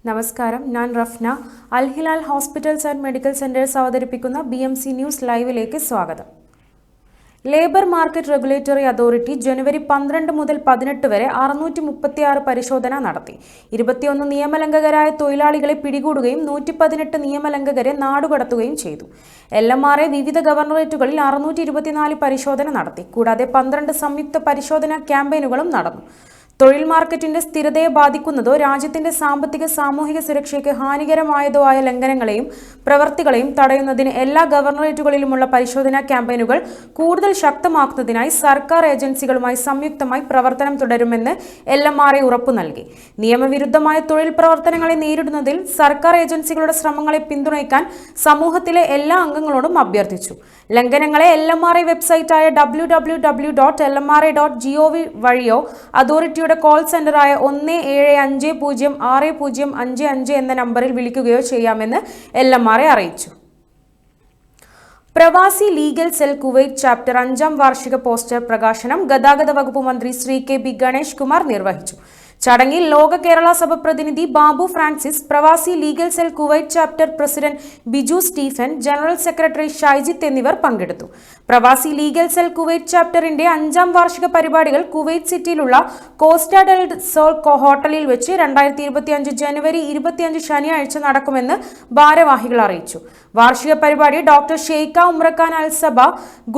നമസ്കാരം, ഞാൻ Rafna. Al Hilal hospitals and medical centres അവതരിപ്പിക്കുന്ന BMC ന്യൂസ് ലൈവിലേക്ക് സ്വാഗതം. ലേബർ മാർക്കറ്റ് റെഗുലേറ്ററി അതോറിറ്റി ജനുവരി 12 മുതൽ 18 വരെ 636 പരിശോധന നടത്തി. 21 നിയമലംഘകരായ തൊഴിലാളികളെ പിടികൂടുകയും 118 നിയമലംഘകരെ നാടുകടത്തുകയും ചെയ്തു. LMRA വിവിധ ഗവർണറേറ്റുകളിൽ 624 പരിശോധന നടത്തി. കൂടാതെ 12 സംയുക്ത പരിശോധനാ ക്യാമ്പയിനുകളും നടന്നു. തൊഴിൽ മാർക്കറ്റിന്റെ സ്ഥിരതയെ ബാധിക്കുന്നതോ രാജ്യത്തിന്റെ സാമ്പത്തിക സാമൂഹിക സുരക്ഷയ്ക്ക് ഹാനികരമായതോ ആയ ലംഘനങ്ങളെയും പ്രവർത്തികളെയും തടയുന്നതിന് എല്ലാ ഗവർണറേറ്റുകളിലുമുള്ള പരിശോധനാ ക്യാമ്പയിനുകൾ കൂടുതൽ ശക്തമാക്കുന്നതിനായി സർക്കാർ ഏജൻസികളുമായി സംയുക്തമായി പ്രവർത്തനം തുടരുമെന്ന് LMRA ഉറപ്പു നൽകി. നിയമവിരുദ്ധമായ തൊഴിൽ പ്രവർത്തനങ്ങളെ നേരിടുന്നതിൽ സർക്കാർ ഏജൻസികളുടെ ശ്രമങ്ങളെ പിന്തുണയ്ക്കാൻ സമൂഹത്തിലെ എല്ലാ അംഗങ്ങളോടും അഭ്യർത്ഥിച്ചു. ലംഘനങ്ങളെ LMRA വെബ്സൈറ്റായ www.lmra.gov വഴിയോ അതോറിറ്റി കോൾ സെന്ററായ 17506055 എന്ന നമ്പറിൽ വിളിക്കുകയോ ചെയ്യാമെന്ന് LMRA അറിയിച്ചു. പ്രവാസി ലീഗൽ സെൽ കുവൈറ്റ് ചാപ്റ്റർ 5ാം വാർഷിക പോസ്റ്റർ പ്രകാശനം ഗതാഗത വകുപ്പ് മന്ത്രി ശ്രീ KB ഗണേഷ് കുമാർ നിർവഹിച്ചു. ചടങ്ങിൽ ലോക കേരള സഭ പ്രതിനിധി Babu Francis, Pravasi Legal Cell Kuwait chapter president Biju Stephen, general secretary Shaijith എന്നിവർ പങ്കെടുത്തു. പ്രവാസി ലീഗൽ സെൽ കുവൈറ്റ് ചാപ്റ്ററിന്റെ 5ാം വാർഷിക പരിപാടികൾ കുവൈറ്റ് സിറ്റിയിലുള്ള കോസ്റ്റ ഡെൽ സോൾ ഹോട്ടലിൽ വെച്ച് 2025 ജനുവരി 25 ശനിയാഴ്ച നടക്കുമെന്ന് ഭാരവാഹികൾ അറിയിച്ചു. വാർഷിക പരിപാടി ഡോക്ടർ ഷെയ്ഖ ഉമ്രഖാൻ Al Sabah,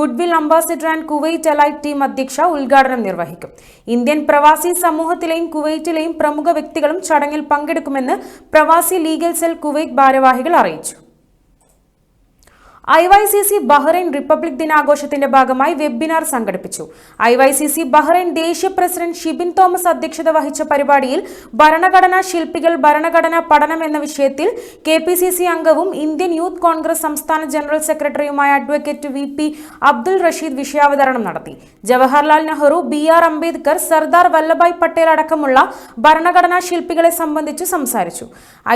goodwill ambassador and Kuwait elite team അധ്യക്ഷ ഉദ്ഘാടനം നിർവഹിക്കും. ഇന്ത്യൻ പ്രവാസി സമൂഹത്തിലെയും കുവൈറ്റിലെയും പ്രമുഖ വ്യക്തികളും ചടങ്ങിൽ പങ്കെടുക്കുമെന്ന് പ്രവാസി ലീഗൽ സെൽ കുവൈറ്റ് ഭാരവാഹികൾ അറിയിച്ചു. IYCC ബഹ്റൈൻ റിപ്പബ്ലിക് ദിനാഘോഷത്തിന്റെ ഭാഗമായി വെബിനാർ സംഘടിപ്പിച്ചു. IYCC ബഹ്റൈൻ ദേശീയ പ്രസിഡന്റ് ഷിബിൻ തോമസ് അധ്യക്ഷത വഹിച്ച പരിപാടിയിൽ ഭരണഘടനാ ശില്പികൾ ഭരണഘടനാ പഠനം എന്ന വിഷയത്തിൽ KPCC അംഗവും ഇന്ത്യൻ യൂത്ത് കോൺഗ്രസ് സംസ്ഥാന ജനറൽ സെക്രട്ടറിയുമായ അഡ്വക്കേറ്റ് VP അബ്ദുൾ റഷീദ് വിഷയാവതരണം നടത്തി. ജവഹർലാൽ നെഹ്റു, BR അംബേദ്കർ, സർദാർ വല്ലഭായ് പട്ടേൽ അടക്കമുള്ള ഭരണഘടനാ ശില്പികളെ സംബന്ധിച്ച് സംസാരിച്ചു.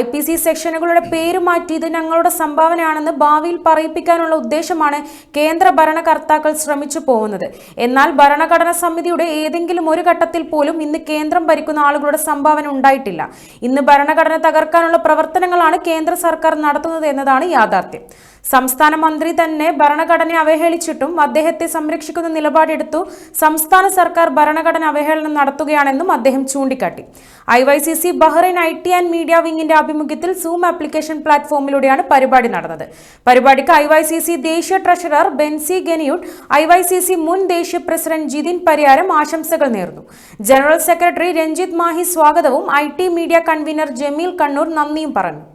IPC സെക്ഷനുകളുടെ പേര് മാറ്റി ഇത് ഞങ്ങളുടെ സംഭാവനയാണെന്ന് ഭാവിയിൽ പറയിപ്പിക്കാനുള്ള ഉദ്ദേശമാണ് കേന്ദ്ര ഭരണകർത്താക്കൾ ശ്രമിച്ചു പോകുന്നത്. എന്നാൽ ഭരണഘടനാ സമിതിയുടെ ഏതെങ്കിലും ഒരു ഘട്ടത്തിൽ പോലും ഇന്ന് കേന്ദ്രം ഭരിക്കുന്ന ആളുകളുടെ സംഭാവന ഉണ്ടായിട്ടില്ല. ഇന്ന് ഭരണഘടന തകർക്കാനുള്ള പ്രവർത്തനങ്ങളാണ് കേന്ദ്ര സർക്കാർ നടത്തുന്നത് എന്നതാണ് യാഥാർത്ഥ്യം. സംസ്ഥാന മന്ത്രി തന്നെ ഭരണഘടനയെ അവഹേളിച്ചിട്ടും അദ്ദേഹത്തെ സംരക്ഷിക്കുന്ന നിലപാടെടുത്തു സംസ്ഥാന സർക്കാർ ഭരണഘടന അവഹേളനം നടത്തുകയാണെന്നും അദ്ദേഹം ചൂണ്ടിക്കാട്ടി. IYCC Bahrain IT and media വിങ്ങിന്റെ ആഭിമുഖ്യത്തിൽ സൂം ആപ്ലിക്കേഷൻ പ്ലാറ്റ്ഫോമിലൂടെയാണ് പരിപാടി നടന്നത്. പരിപാടിക്ക് IYCC ദേശീയ ട്രഷറർ ബെൻസി ഗനിയുട്ട്, IYCC മുൻ ദേശീയ പ്രസിഡന്റ് ജിതിൻ പരിയാരം ആശംസകൾ നേർന്നു. ജനറൽ സെക്രട്ടറി രഞ്ജിത്ത് മാഹി സ്വാഗതവും IT media convener Jameel Kannur നന്ദിയും പറഞ്ഞു.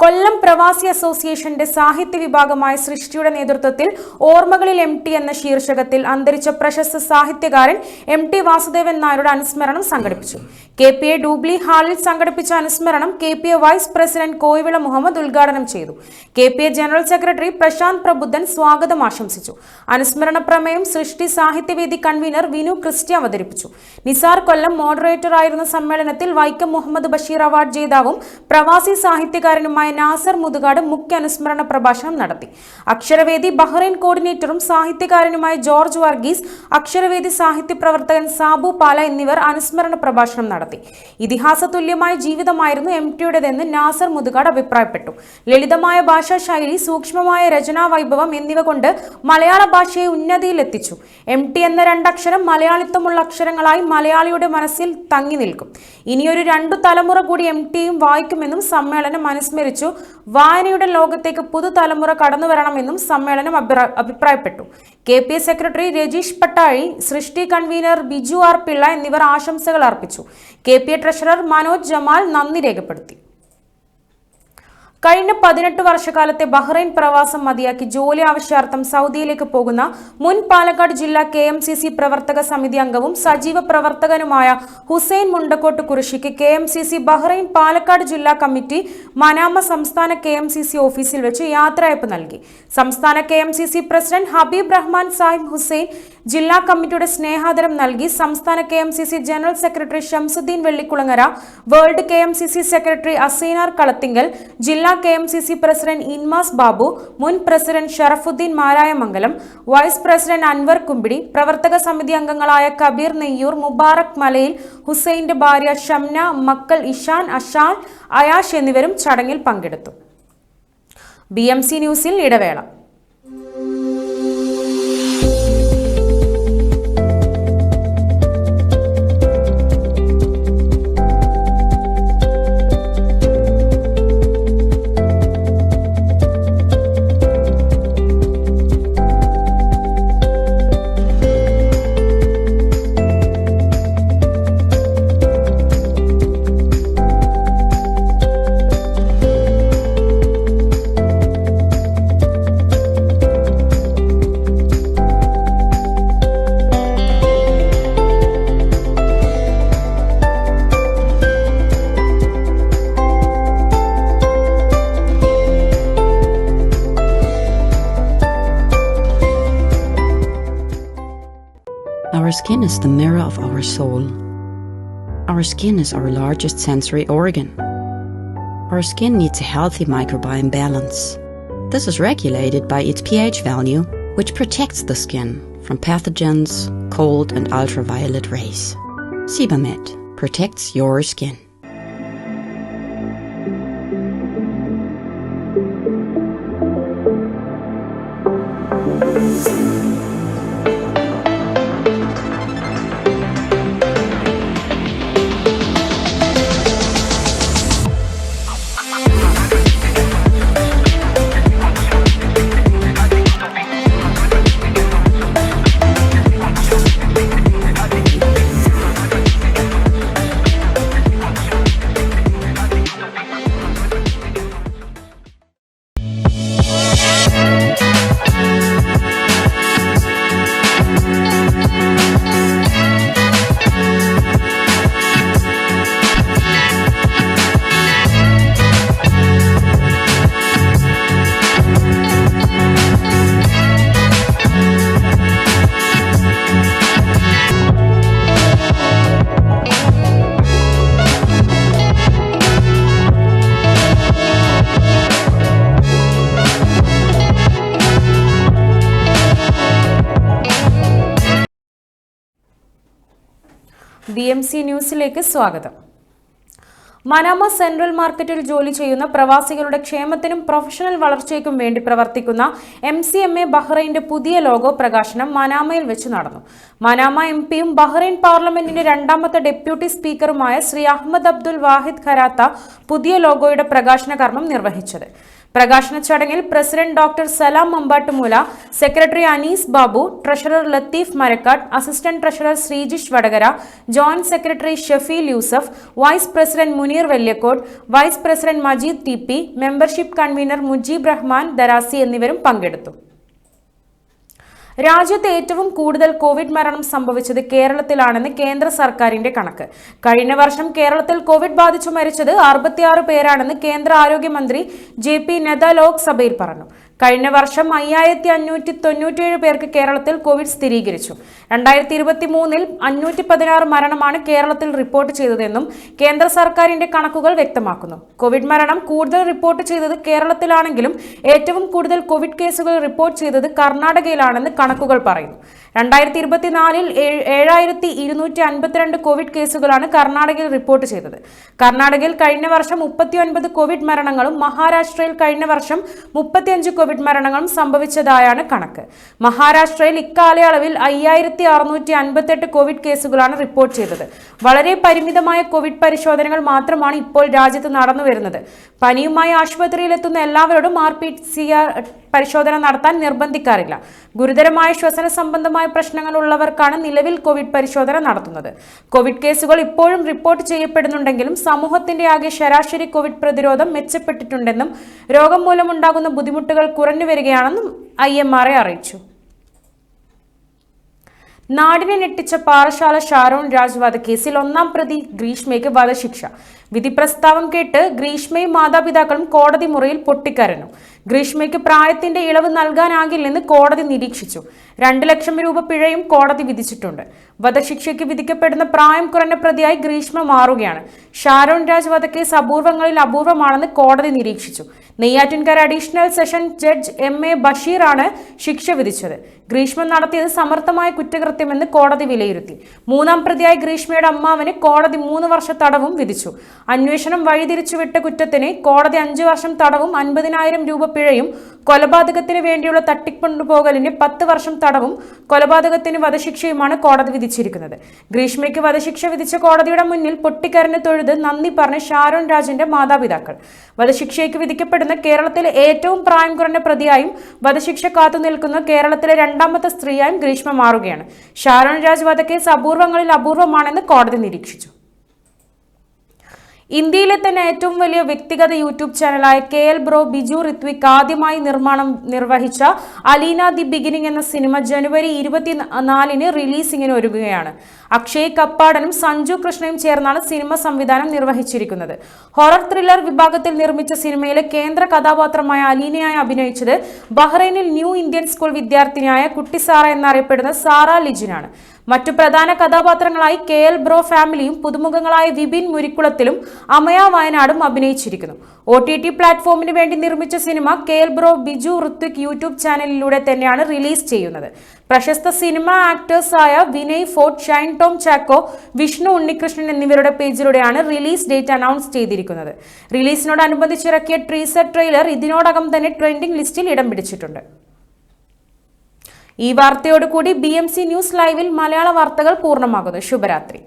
കൊല്ലം പ്രവാസി അസോസിയേഷന്റെ സാഹിത്യ വിഭാഗമായ സൃഷ്ടിയുടെ നേതൃത്വത്തിൽ ഓർമ്മകളിൽ MT എന്ന ശീർഷകത്തിൽ അന്തരിച്ച പ്രശസ്ത സാഹിത്യകാരൻ MT വാസുദേവൻ നായരുടെ അനുസ്മരണം സംഘടിപ്പിച്ചു. KPA ഡൂബ്ലി ഹാളിൽ സംഘടിപ്പിച്ച അനുസ്മരണം KPA vice president Koyivila Muhammad ഉദ്ഘാടനം ചെയ്തു. KPA general secretary Prasanth Prabuddhan സ്വാഗതം ആശംസിച്ചു. അനുസ്മരണ പ്രമേയം സൃഷ്ടി സാഹിത്യവേദി കൺവീനർ വിനു ക്രിസ്റ്റി അവതരിപ്പിച്ചു. നിസാർ കൊല്ലം മോഡറേറ്റർ ആയിരുന്ന സമ്മേളനത്തിൽ വൈക്കം മുഹമ്മദ് ബഷീർ അവാർഡ് ജേതാവും പ്രവാസി സാഹിത്യകാരനുമായ നാസർ മുതുകാട് മുഖ്യ അനുസ്മരണ പ്രഭാഷണം നടത്തി. അക്ഷരവേദി ബഹ്റൈൻ കോർഡിനേറ്ററും സാഹിത്യകാരനുമായ ജോർജ് വർഗീസ്, അക്ഷരവേദി സാഹിത്യ പ്രവർത്തകൻ സാബു പാല എന്നിവർ അനുസ്മരണ പ്രഭാഷണം നടത്തി. ഇതിഹാസ തുല്യമായ ജീവിതമായിരുന്നു MTയുടേതെന്ന് നാസർ മുതുകാട് അഭിപ്രായപ്പെട്ടു. ലളിതമായ ഭാഷാ ശൈലി, സൂക്ഷ്മമായ രചനാ വൈഭവം എന്നിവ കൊണ്ട് മലയാള ഭാഷയെ ഉന്നതിയിലെത്തിച്ചു. MT എന്ന രണ്ടക്ഷരം മലയാളിത്വമുള്ള അക്ഷരങ്ങളായി മലയാളിയുടെ മനസ്സിൽ തങ്ങി നിൽക്കും. ഇനിയൊരു 2 തലമുറ കൂടി MTയും വായിക്കുമെന്നും സമ്മേളനം അനുസ്മരിച്ചു. വായനയുടെ ലോകത്തേക്ക് പുതുതലമുറ കടന്നു വരണമെന്നും സമ്മേളനം അഭിപ്രായപ്പെട്ടു. KPA സെക്രട്ടറി രജീഷ് പട്ടാഴി, സൃഷ്ടി കൺവീനർ ബിജു R പിള്ള എന്നിവർ ആശംസകൾ അർപ്പിച്ചു. KPA ട്രഷറർ മനോജ് ജമാൽ നന്ദി രേഖപ്പെടുത്തി. കഴിഞ്ഞ 18 വർഷക്കാലത്തെ ബഹ്റൈൻ പ്രവാസം മതിയാക്കി ജോലി ആവശ്യാർത്ഥം സൗദിയിലേക്ക് പോകുന്ന മുൻ പാലക്കാട് ജില്ലാ KMCC പ്രവർത്തക സമിതി അംഗവും സജീവ പ്രവർത്തകനുമായ ഹുസൈൻ മുണ്ടക്കോട്ട് കുറിശിക്ക് KMCC ബഹ്റൈൻ പാലക്കാട് ജില്ലാ കമ്മിറ്റി മനാമ സംസ്ഥാന KMCC ഓഫീസിൽ വെച്ച് യാത്രയയപ്പ് നൽകി. സംസ്ഥാന KMCC പ്രസിഡന്റ് ഹബീബ് റഹ്മാൻ സാഹിബ് ഹുസൈൻ ജില്ലാ കമ്മിറ്റിയുടെ സ്നേഹാദരം നൽകി സംസ്ഥാന KMCC general secretary Shamsuddin Vellikulangara, world KMCC secretary Aseenar Kalathingal, ജില്ലാ KMCC പ്രസിഡന്റ് ഇൻമാസ് ബാബു, മുൻ president Sharafuddin Marayamangalam, vice president Anwar Kumbidi, പ്രവർത്തക സമിതി അംഗങ്ങളായ കബീർ നെയ്യൂർ, മുബാറക് മലയിൽ, ഹുസൈന്റെ ഭാര്യ ഷംന, മക്കൾ ഇഷാൻ, അഷാൻ, അയാഷ് എന്നിവരും ചടങ്ങിൽ പങ്കെടുത്തു. BMC ന്യൂസിൽ ഇടവേള. Our skin is the mirror of our soul. Our skin is our largest sensory organ. Our skin needs a healthy microbiome balance. This is regulated by its pH value, which protects the skin from pathogens, cold and ultraviolet rays. Sebamed protects your skin. BMC ന്യൂസിലേക്ക് സ്വാഗതം. Manama central മാർക്കറ്റിൽ ജോലി ചെയ്യുന്ന പ്രവാസികളുടെ ക്ഷേമത്തിനും professional വളർച്ചയ്ക്കും വേണ്ടി പ്രവർത്തിക്കുന്ന MCMA ബഹ്റൈന്റെ പുതിയ ലോഗോ പ്രകാശനം മനാമയിൽ വെച്ച് നടന്നു. മനാമ MPയും ബഹ്റൈൻ പാർലമെന്റിന്റെ രണ്ടാമത്തെ ഡെപ്യൂട്ടി സ്പീക്കറുമായ Shri Ahmed Abdul Wahid Qarata പുതിയ ലോഗോയുടെ പ്രകാശന കർമ്മം നിർവഹിച്ചത്. പ്രകാശന ചടങ്ങിൽ president doctor Salam Mambattumoola, secretary Anees Babu, treasurer Latheef Marakkad, assistant treasurer Sreejish Vadakara, joint secretary Shafeel Yusuf, vice president Muneer Velliyakode, vice president Majeed TP, membership convener Mujeeb Rahman Darasi എന്നിവരും പങ്കെടുത്തു. രാജ്യത്ത് ഏറ്റവും കൂടുതൽ കോവിഡ് മരണം സംഭവിച്ചത് കേരളത്തിലാണെന്ന് കേന്ദ്ര സർക്കാരിന്റെ കണക്ക്. കഴിഞ്ഞ വർഷം കേരളത്തിൽ കോവിഡ് ബാധിച്ചു മരിച്ചത് 66 പേരാണെന്ന് കേന്ദ്ര ആരോഗ്യമന്ത്രി JP നദ്ദ ലോക്സഭയിൽ പറഞ്ഞു. കഴിഞ്ഞ വർഷം 5597 പേർക്ക് കേരളത്തിൽ കോവിഡ് സ്ഥിരീകരിച്ചു. 2023-ൽ 516 മരണമാണ് കേരളത്തിൽ റിപ്പോർട്ട് ചെയ്തതെന്നും കേന്ദ്ര സർക്കാരിന്റെ കണക്കുകൾ വ്യക്തമാക്കുന്നു. കോവിഡ് മരണം കൂടുതൽ റിപ്പോർട്ട് ചെയ്തത് കേരളത്തിലാണെങ്കിലും ഏറ്റവും കൂടുതൽ കോവിഡ് കേസുകൾ റിപ്പോർട്ട് ചെയ്തത് കർണാടകയിലാണെന്ന് കണക്കുകൾ പറയുന്നു. 2024-ൽ 7252 കോവിഡ് കേസുകളാണ് കർണാടകയിൽ റിപ്പോർട്ട് ചെയ്തത്. കർണാടകയിൽ കഴിഞ്ഞ വർഷം 39 കോവിഡ് മരണങ്ങളും മഹാരാഷ്ട്രയിൽ കഴിഞ്ഞ വർഷം 35 കോവിഡ് മരണങ്ങളും സംഭവിച്ചതായാണ് കണക്ക്. മഹാരാഷ്ട്രയിൽ ഇക്കാലയളവിൽ 5658 കോവിഡ് കേസുകളാണ് റിപ്പോർട്ട് ചെയ്തത്. വളരെ പരിമിതമായ കോവിഡ് പരിശോധനകൾ മാത്രമാണ് ഇപ്പോൾ രാജ്യത്ത് നടന്നുവരുന്നത്. പനിയുമായി ആശുപത്രിയിലെത്തുന്ന എല്ലാവരോടും RT-PCR പരിശോധന നടത്താൻ നിർബന്ധിക്കാറില്ല. ഗുരുതരമായ ശ്വസന സംബന്ധമായ പ്രശ്നങ്ങൾ ഉള്ളവർക്കാണ് നിലവിൽ കോവിഡ് പരിശോധന നടത്തുന്നത്. കോവിഡ് കേസുകൾ ഇപ്പോഴും റിപ്പോർട്ട് ചെയ്യപ്പെടുന്നുണ്ടെങ്കിലും സമൂഹത്തിന്റെ ആകെ ശരാശരി കോവിഡ് പ്രതിരോധം മെച്ചപ്പെട്ടിട്ടുണ്ടെന്നും രോഗം മൂലമുണ്ടാകുന്ന ബുദ്ധിമുട്ടുകൾ കുറഞ്ഞു വരികയാണെന്നും IMRA അറിയിച്ചു. നാടിനെ ഞെട്ടിച്ച പാറശാല ഷാരോൺ രാജ് വധക്കേസിൽ 1-ാം പ്രതി ഗ്രീഷ്മയ്ക്ക് വധശിക്ഷ. വിധി പ്രസ്താവം കേട്ട് ഗ്രീഷ്മയും മാതാപിതാക്കളും കോടതി മുറിയിൽ പൊട്ടിക്കരഞ്ഞു. ഗ്രീഷ്മയ്ക്ക് പ്രായത്തിന്റെ ഇളവ് നൽകാനാകില്ലെന്ന് കോടതി നിരീക്ഷിച്ചു. 2 ലക്ഷം രൂപ പിഴയും കോടതി വിധിച്ചിട്ടുണ്ട്. വധശിക്ഷയ്ക്ക് വിധിക്കപ്പെടുന്ന പ്രായം കുറഞ്ഞ പ്രതിയായി ഗ്രീഷ്മ മാറുകയാണ്. ഷാരോൺ രാജ് വധക്കേസ് അപൂർവങ്ങളിൽ അപൂർവമാണെന്ന് കോടതി നിരീക്ഷിച്ചു. Neyyattinkara additional session judge M.A. ബഷീറാണ് ശിക്ഷ വിധിച്ചത്. ഗ്രീഷ്മ നടത്തിയത് സമർത്ഥമായ കുറ്റകൃത്യമെന്ന് കോടതി വിലയിരുത്തി. 3-ാം പ്രതിയായ ഗ്രീഷ്മയുടെ അമ്മാവന് കോടതി 3 വർഷ തടവും വിധിച്ചു. അന്വേഷണം വഴിതിരിച്ചുവിട്ട കുറ്റത്തിന് കോടതി 5 വർഷം തടവും 50,000 രൂപ പിഴയും, കൊലപാതകത്തിന് വേണ്ടിയുള്ള തട്ടിക്കൊണ്ടുപോകലിന് 10 വർഷം തടവും കൊലപാതകത്തിന് വധശിക്ഷയുമാണ് കോടതി വിധിച്ചിരിക്കുന്നത്. ഗ്രീഷ്മയ്ക്ക് വധശിക്ഷ വിധിച്ച കോടതിയുടെ മുന്നിൽ പൊട്ടിക്കരഞ്ഞ് തൊഴുത് നന്ദി പറഞ്ഞ ഷാരോൺ രാജിന്റെ മാതാപിതാക്കൾ. വധശിക്ഷയ്ക്ക് വിധിക്കപ്പെടുന്ന കേരളത്തിലെ ഏറ്റവും പ്രായം കുറഞ്ഞ പ്രതിയായും വധശിക്ഷ കാത്തുനിൽക്കുന്ന കേരളത്തിലെ 2ാമത്തെ സ്ത്രീയായും ഗ്രീഷ്മ മാറുകയാണ്. ഷാരോൺ രാജ് വധക്കേസ് അപൂർവങ്ങളിൽ അപൂർവമാണെന്ന് കോടതി നിരീക്ഷിച്ചു. ഇന്ത്യയിലെ തന്നെ ഏറ്റവും വലിയ വ്യക്തിഗത യൂട്യൂബ് ചാനലായ KL ബ്രോ ബിജു ഋത്വിക് ആദ്യമായി നിർമ്മാണം നിർവഹിച്ച അലീന ദി ബിഗിനിങ് എന്ന സിനിമ ജനുവരി 24-ന് റിലീസിങ്ങിന് ഒരുങ്ങുകയാണ്. അക്ഷയ് കപ്പാടനും സഞ്ജു കൃഷ്ണയും ചേർന്നാണ് സിനിമ സംവിധാനം നിർവഹിച്ചിരിക്കുന്നത്. ഹൊറർ ത്രില്ലർ വിഭാഗത്തിൽ നിർമ്മിച്ച സിനിമയിലെ കേന്ദ്ര കഥാപാത്രമായ അലീനയായി അഭിനയിച്ചത് ബഹ്റൈനിൽ ന്യൂ ഇന്ത്യൻ സ്കൂൾ വിദ്യാർത്ഥിനിയായ കുട്ടി സാറ എന്നറിയപ്പെടുന്ന സാറ ലിജിനാണ്. മറ്റു പ്രധാന കഥാപാത്രങ്ങളായി KL ബ്രോ ഫാമിലിയും പുതുമുഖങ്ങളായ വിപിൻ മുരിക്കുളത്തിലും അമയ വയനാടും അഭിനയിച്ചിരിക്കുന്നു. OTT പ്ലാറ്റ്ഫോമിന് വേണ്ടി നിർമ്മിച്ച cinema KL bro Biju Rithwik YouTube ചാനലിലൂടെ തന്നെയാണ് റിലീസ് ചെയ്യുന്നത്. പ്രശസ്ത സിനിമ ആക്ടേഴ്സായ വിനയ് ഫോർട്ട്, ഷൈൻ ടോം ചാക്കോ, വിഷ്ണു ഉണ്ണികൃഷ്ണൻ എന്നിവരുടെ പേജിലൂടെയാണ് റിലീസ് ഡേറ്റ് അനൗൺസ് ചെയ്തിരിക്കുന്നത്. റിലീസിനോടനുബന്ധിച്ചിറക്കിയ ടീസർ ട്രെയിലർ ഇതിനോടകം തന്നെ ട്രെൻഡിംഗ് ലിസ്റ്റിൽ ഇടം പിടിച്ചിട്ടുണ്ട്. ഈ വാർത്തയോടുകൂടി BMC ന്യൂസ് ലൈവിൽ മലയാള വാർത്തകൾ പൂർണ്ണമാകുന്നു. ശുഭരാത്രി.